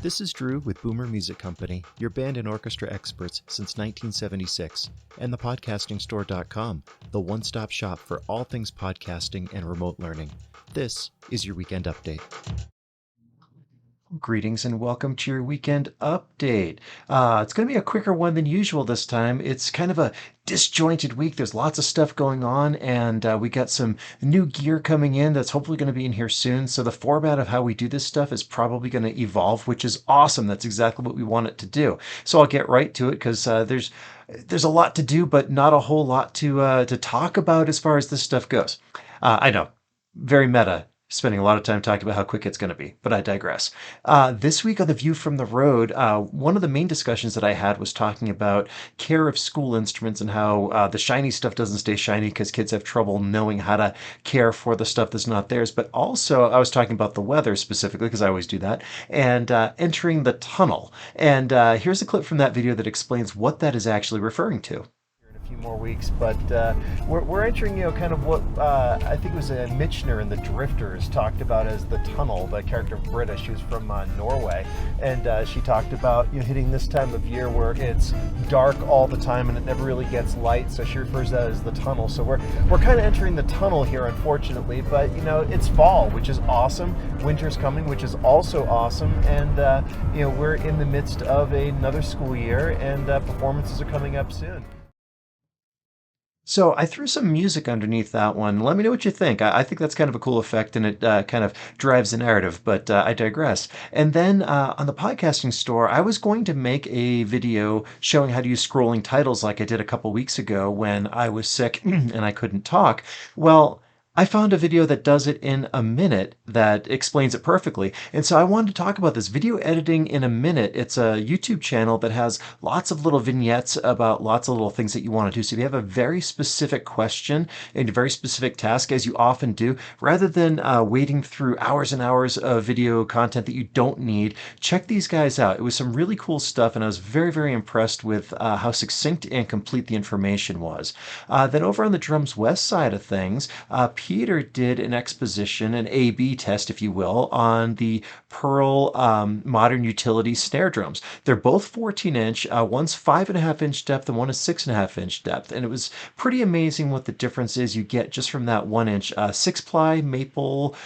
This is Drew with Boomer Music Company, your band and orchestra experts since 1976, and thepodcastingstore.com, the one-stop shop for all things podcasting and remote learning. This is your weekend update. Greetings and welcome to your weekend update. It's going to be a quicker one than usual this time. It's kind of a disjointed week. There's lots of stuff going on, and we got some new gear coming in that's hopefully going to be in here soon. So the format of how we do this stuff is probably going to evolve, which is awesome. That's exactly what we want it to do. So I'll get right to it because there's a lot to do, but not a whole lot to talk about as far as this stuff goes. I know, very meta. Spending a lot of time talking about how quick it's going to be, but I digress. This week on The View from the Road, one of the main discussions that I had was talking about care of school instruments and how the shiny stuff doesn't stay shiny because kids have trouble knowing how to care for the stuff that's not theirs. But also, I was talking about the weather specifically, because I always do that, and entering the tunnel. And here's a clip from that video that explains what that is actually referring to. Few more weeks, but we're entering, kind of what I think it was Michener in The Drifters talked about as the tunnel. The character Britta, she was from Norway, and she talked about hitting this time of year where it's dark all the time and it never really gets light. So she refers to that as the tunnel. So we're kind of entering the tunnel here, unfortunately. But it's fall, which is awesome. Winter's coming, which is also awesome, and we're in the midst of another school year, and performances are coming up soon. So I threw some music underneath that one. Let me know what you think. I think that's kind of a cool effect, and it kind of drives the narrative, but I digress. And then on the podcasting store, I was going to make a video showing how to use scrolling titles like I did a couple weeks ago when I was sick and I couldn't talk. Well, I found a video that does it in a minute that explains it perfectly. And so I wanted to talk about this video editing in a minute. It's a YouTube channel that has lots of little vignettes about lots of little things that you want to do. So if you have a very specific question and a very specific task, as you often do, rather than wading through hours and hours of video content that you don't need, check these guys out. It was some really cool stuff, and I was very, very impressed with how succinct and complete the information was. Then over on the Drums West side of things, Peter did an exposition, an A/B test, if you will, on the Pearl Modern Utility snare drums. They're both 14-inch. One's 5.5-inch depth and one is 6.5-inch depth. And it was pretty amazing what the difference is you get just from that 1-inch. 6-ply maple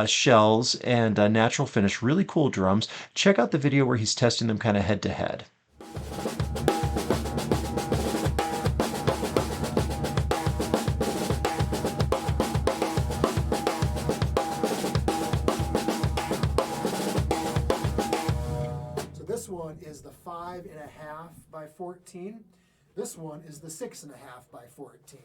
shells and natural finish. Really cool drums. Check out the video where he's testing them kind of head to head. This one is the 5.5 by 14. This one is the 6.5 by 14.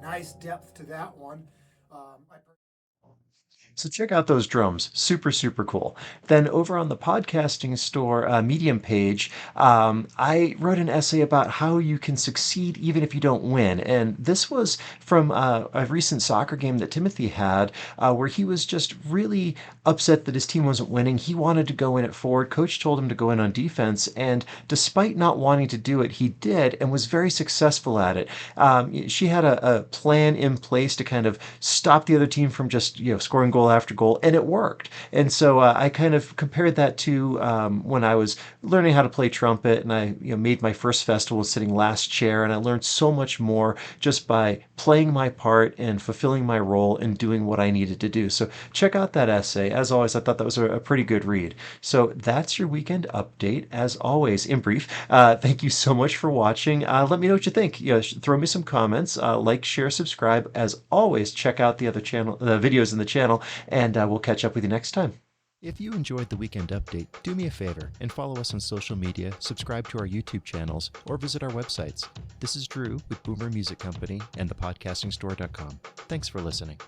Nice depth to that one. So check out those drums. Super, super cool. Then over on the podcasting store Medium page, I wrote an essay about how you can succeed even if you don't win. And this was from a recent soccer game that Timothy had where he was just really upset that his team wasn't winning. He wanted to go in at forward. Coach told him to go in on defense. And despite not wanting to do it, he did and was very successful at it. She had a plan in place to kind of stop the other team from just scoring goal after goal, and it worked. And so I kind of compared that to when I was learning how to play trumpet, and I made my first festival sitting last chair, and I learned so much more just by playing my part and fulfilling my role and doing what I needed to do. So check out that essay. As always, I thought that was a pretty good read. So that's your weekend update. As always, in brief, thank you so much for watching. Let me know what you think. Throw me some comments. Like, share, subscribe. As always, check out the other channel, the videos in the channel, and we'll catch up with you next time. If you enjoyed the weekend update, do me a favor and follow us on social media, subscribe to our YouTube channels, or visit our websites. This is Drew with Boomer Music Company and thepodcastingstore.com. Thanks for listening.